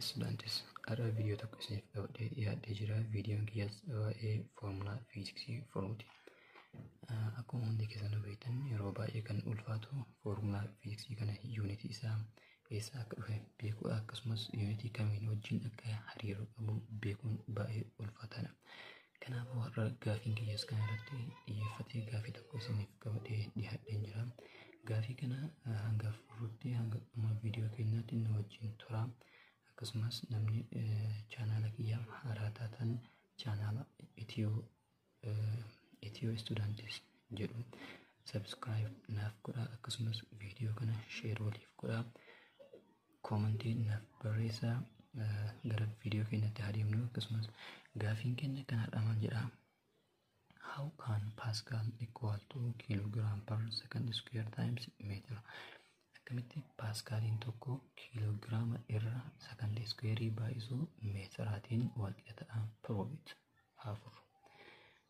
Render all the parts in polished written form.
students ara video tokko isiniif qabadhee dhiyaadhee jira. Videoon kiyyaas waa'ee foormulaa fiiziksii foruuti. Akkuma hundi keessan beektan yeroo baay'ee kan ulfaatu foormulaa fiiziksii kana yuunitii isaa eessaa akka dhufe beekuu akkasumas yuunitii kamiin wajjin akka hariiroo qabu beekuun baay'ee ulfaataadha. Kanaafuu har'a gaafiin kiyyaas kana irratti xiyyeeffatee gaafii tokko isiniif qabadhee dhiyaadhee jira. Gaafii kana hanga furuutti hanga dhuma viidiyoo keenyaatti nu wajjin tura. Akkasumas namni chaanaala kiyyaaf haaraa taatan chaanaala Itiyoo Students jedhu subscribe naaf godhaa. Akkasumas viidiyoo kana share waliif godhaa. Commentii naaf barreessaa. Gara viidiyoo keenyatti adeemnu. Akkasumas gaafiin keenya kana dhama jedha. How can Pascal equal to kilogram per second square times meter? Akkamitti Pascaliin tokko kiloogiraama irra sakandii square baay'isuu meetiraatiin wal qixa ta'a?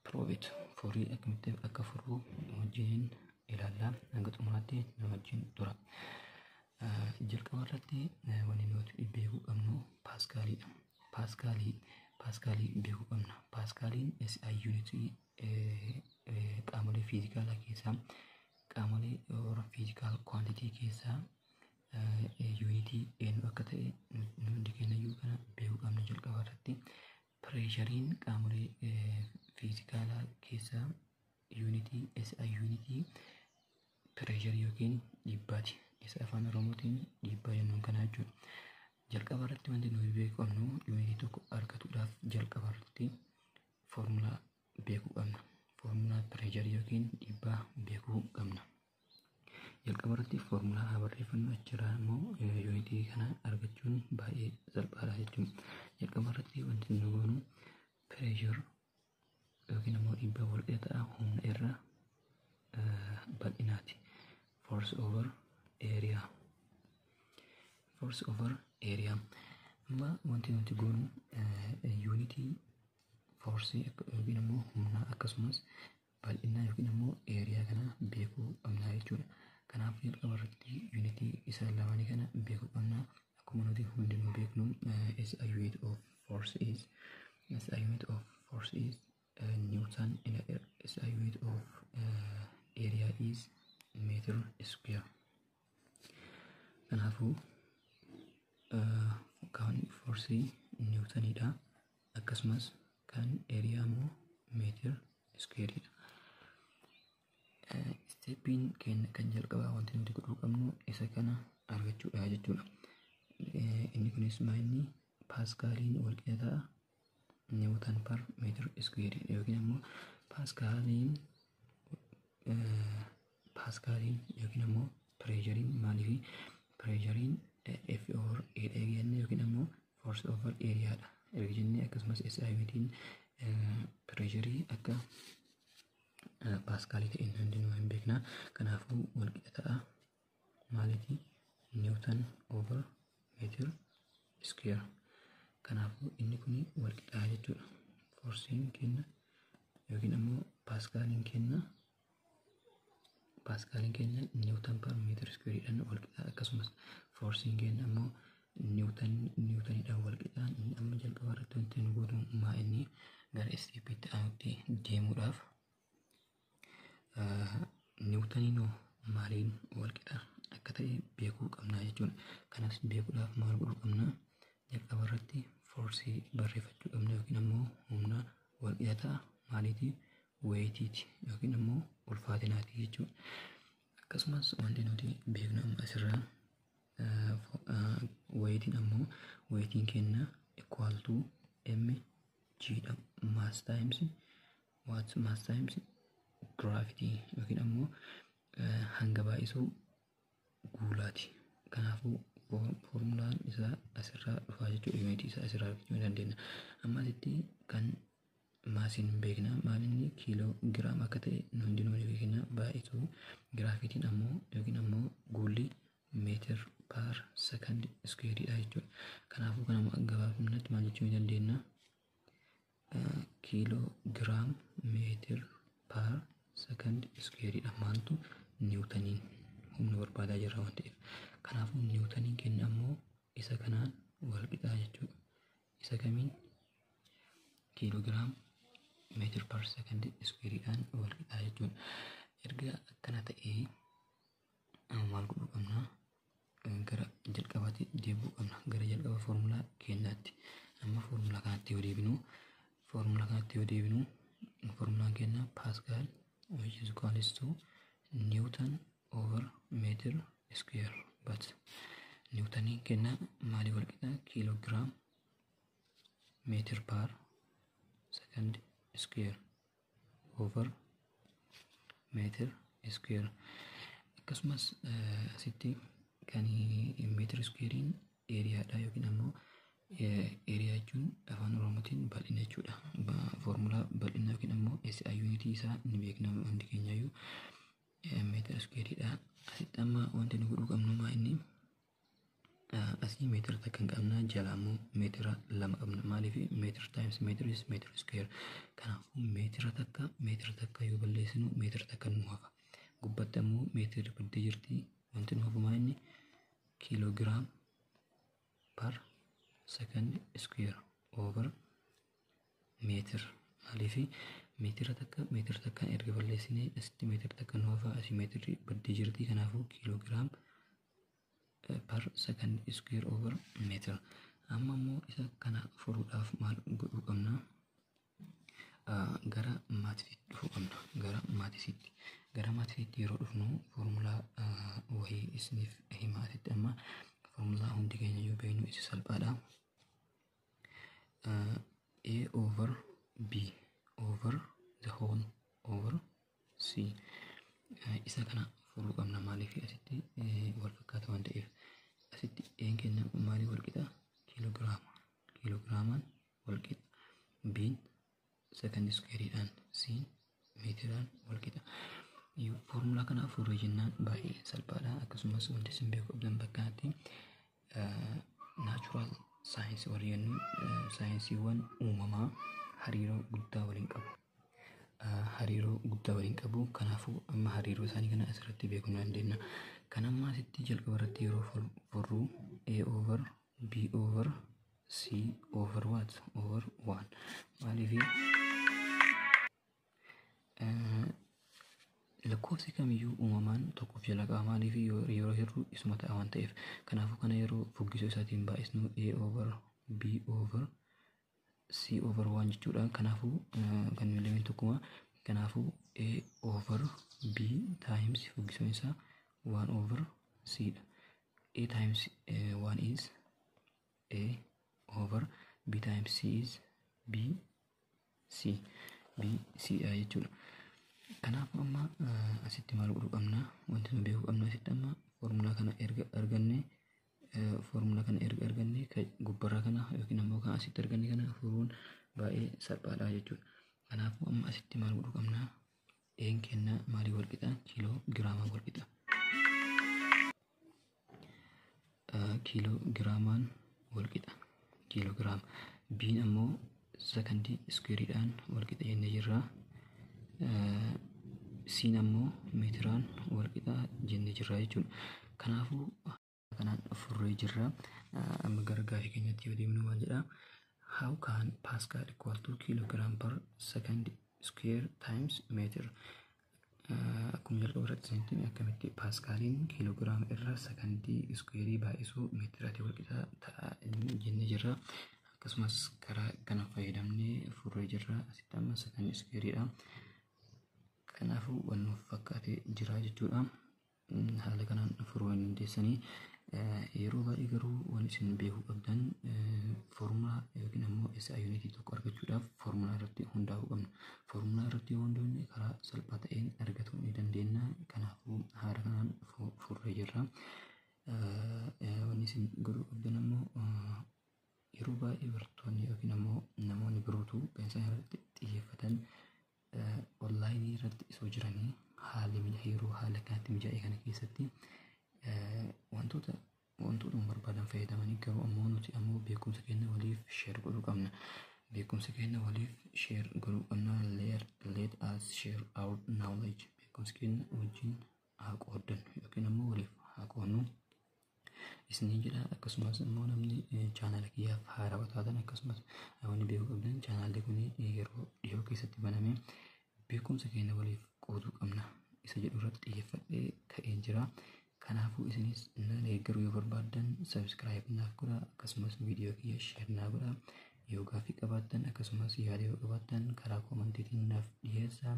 Prove it. Furii akkamitti akka furuu wajjin ilaallaa. Hanga xumuraatti nu wajjin tura. Jalqaba irratti wanti nuti beekuu qabnu Pascaliidha. Pascalii beekuu qabna. Pascaliin SI unitii qaamolee fiizikaalaa keessaa qaamolee fiizikaal kwaantitii keessaa yuunitii eenyu akka ta'e nuti kennayyuu kana beekuu qabna. Jalqaba irratti pireeshariin qaamolee fiizikaalaa keessaa yuunitii SI yuunitii pireesharii yookiin dhiibbaati. Isa afaan Oromootiin dhiibbaa jennuun kana jechuudha. Jalqaba irratti wanti nuti beekuu qabnu yuunitii tokko argachuudhaaf jalqaba irratti foormulaa beekuu qabna. Foormulaa pireesharii yookiin dhiibbaa beekuu qabna. Jalqaba irratti foormulaa haa barreeffannu. Achirraa immoo yuunitii kana argachuun baay'ee salphaadha jechuudha. Jalqaba irratti wanti nu goonu pireeshar yookiin immoo dhiibbaa wal qixa ta'a humna irra bal'inaati. Force over area. Amma wanti nuti goonu yuunitii force yookiin immoo humna akkasumas bal'ina yookiin immoo area kana beekuu qabna jechuudha. Kanaaf jalqaba irratti yuunitii isa lamaanii kana beekuu qabna. Akkuma nuti hundinuu beeknu SI unit of force is Newton, SI unit of area is meter square. Kanaafuu kan force Newtonidha. Akkasumas kan area immoo meter squareidha. Steppiin keenya kan jalqabaa wanti nuti godhuu qabnu isa kana argachuudha jechuudha. Inni kunis maayini Pascaliin wal qixa ta'a Newton per meter square yookiin immoo Pascaliin yookiin immoo pireeshariin maaliif pireeshariin F over A jenne yookiin immoo force over area dha. Erga jennee akkasumas SI unitiin pireesharii akka Pascalii ta'een hundinuu hin beekna. Kanaafuu wal qixa ta'a maaliif Newton over meter square. Kanaafuu inni kun wal qixa jechuudha. Forceen keenya yookiin immoo Pascaliin keenya Newton per meter square dhaan wal qixa. Akkasumas forceen keenya immoo Newtonidhaan wal qixa. Amma jalqaba irratti wanti nu godhu maa inni gara steppiitti aanutti deemuudhaaf Newtoniin maaliin wal qixa akka ta'e beekuu qabna jechuudha. Kanas beekuudhaaf maal godhuu qabna? Jalqaba irratti forcii barreeffachuu qabna yookiin immoo humna wal qixa ta'a maaliiti weeyitiiti yookiin immoo ulfaatinaati jechuudha. Akkasumas wanti nuti beeknu amma asirraa weeyitiin ammoo weeyitiin keenya equal to mg dha. Mass times gravity yookiin ammoo hanga baay'isuu guulaati. Kanaafuu foormulaan isaa asirraa dhufaa jechuudha. Yuunitii isaa asirraa argachuu dandeenya. Amma asitti kan maasiin beekna. Maalinni kiiloogiraama akka ta'e nu hundinuu ni beekna. Baay'isuu giraafitiin ammoo yookiin ammoo guulli meetir per second square dha jechuudha. Kanaafuu kana gabaabumatti maal jechuu ni dandeenya? Kiiloogiraam meetir per second square dha. Maaltu Newtoniin humna barbaadaa jirra waan ta'eef. Kanaafuu Newtoniin keenya ammoo isa kanaan wal qixaa jechuudha. kiloogiraam meetir per second squareedhaan wal qixa jechuudha. Erga akkana ta'ee maal godhuu qabna? Gara jalqabaatti deebi'uu qabna. Gara jalqaba foormulaa keenyaatti. Amma foormulaa kanatti yoo deebinu formulaan keenya Pascal which is equals to Newton over meter square, but Newtoniin keenya maalii wal qixa? Kilogram meter per second square over meter square. Akkasumas asitti kan meter squarein areaadha yookiin ammoo area jechuun afaan oromootiin bal'ina jechuudha. Formulaa bal'ina yookiin ammoo SI unity isaa ni beekna hundi keenyayyuu meter squareidha. Asitti amma wanti nu godhuu qabnu maa inni asii meetira takka hin qabna, jala ammoo meetira lama qabna. Maaliif meetira times meetira is meetira square. Kanaafuu meetira takka yoo balleessinu meetira takka nu hafa. Gubbatti ammoo meetira baddee jirti. Wanti nu hafu maa inni kiloogiraam per second square over meter. Maaliif meetira takka erga balleessinee asitti meetira takka nu hafa, asii meetirri baddee jirti. Kanaafuu kiloogiraam per second square over meter. Amma immoo isa kana furuudhaaf maal godhuu qabna? Gara maatiitti dhufuu qabna. Gara maatiitti yeroo dhufnu formulaa wahii isiniif himaa asitti. Amma formulaa hundi keenya yoo beeknu isa salphaadha. A over B over the whole over C. Isa kana furuu qabna. Maaliif asitti wal fakkaata waan ta'eef. Asitti een keenya maalii wal qixa? Kiloogiraamaan wal qixa. B'n second squareidhaan, C'n meetiraan wal qixa. Formulaa kana furuu jennaan baay'ee salphaadha. Akkasumas wanti isin beekuu qabdan bakkaatti natural science warri jennu saayinsiiwwan uumamaa hariiroo guddaa waliin qabu. Kanaafuu amma hariiroo isaanii kana asirratti beekuu dandeenya. Kan amma asitti jalqaba irratti yeroo furru A over B over C over what? Over 1. Maaliif lakkoofsi kamiyyuu uumamaan tokkoof jala qaba. Maaliif yeroo hirru isuma ta'a waan ta'eef. Kanaafuu kana yeroo fuggisoo isaatiin baay'isnu A over B over C over 1 jechuudha. Kanaafuu kan miidhameen tokkuma. Kanaafuu A over B times fuggisoon isaa 1 over C dha. A times 1 is A over B times C is B C dha jechuudha. Kanaaf amma asitti maal godhuu qabna? Wanti nu beekuu qabnu asitti amma formulaa kana erga arganne gubbarraa kana yookiin ammoo kan asitti arganne kana furuun baay'ee salphaadha jechuudha. Kanaafuu amma asitti maal godhuu qabna? Een keenya maalii wal qixa? Kiloogiraamaan wal qixa. Kiloogiraamaan wal qixa. Kiloogiraam. B'n ammoo secondii squareidhaan wal qixa jennee jirra. C'n ammoo meetiraan wal qixa jennee jirra jechuudha. Kanaafuu kanaan furree jirra. Amma gara gaafii keenyatti yoo deemnu maal jedha? How can Pascal equal to kilogram per second square times meter? Akkuma jalqaba irratti isinitti akkamitti Pascaliin kiloogiraama irra sekondii squareii baay'isuu meetiraatti wal qixa ta'a jennee jirra. Akkasumas karaa kana fayyadamnee furree jirra. Asitti amma sekondii squareidha. Kanaafuu waan nuuf fakkaatee jira jechuudha. Haala kanaan furuu hin dandeessanii. Yeroo baay'ee garuu waan isin beekuu qabdan formulaa yookiin ammoo SI unity tokko argachuudhaaf formulaa irratti hundaa'uu qabna. Formulaa irratti yoo hundoofne karaa salphaa ta'een argachuu ni dandeenya. Kanaafuu haala kanaan furree jirra. Waan isin godhuu qabdan ammoo yeroo baay'ee barattoonni yookiin ammoo namoonni birootu kan isaan irratti xiyyeeffatan onlaayinii irratti osoo jiranii haala kanatti mijaa'ee kana keessatti wantoota barbaadan fayyadamanii garuu ammoo nuti ammoo beekumsa keenya waliif sheer godhuu qabna. Let us share our knowledge. Beekumsa keenya wajjin haa qooddannu yookiin ammoo waliif haa qoodnu. isiniin jedha. Akkasumas immoo namni chaanala kiyyaaf haarawaa taatan akkasumas wanni beekuu qabdan chaanalli kun yeroo dhiyoo keessatti baname beekumsa keenya waliif qooduu qabna isa jedhu irratti xiyyeeffadhee ka'een jira. Kanaafuu isinis na deeggaruu yoo barbaaddan subscribe naaf godhaa akkasumas viidiyoo kiyya share naa godhaa. Yoo gaaffii qabaattan akkasumas yaada yoo qabaattan karaa komantiitiin naaf dhiyeessaa.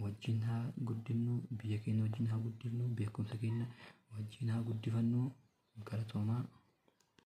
Wajjin haa guddifnu, biyya keenya wajjin haa guddifnu, beekumsa keenya wajjin haa guddifannu. Galatoomaa.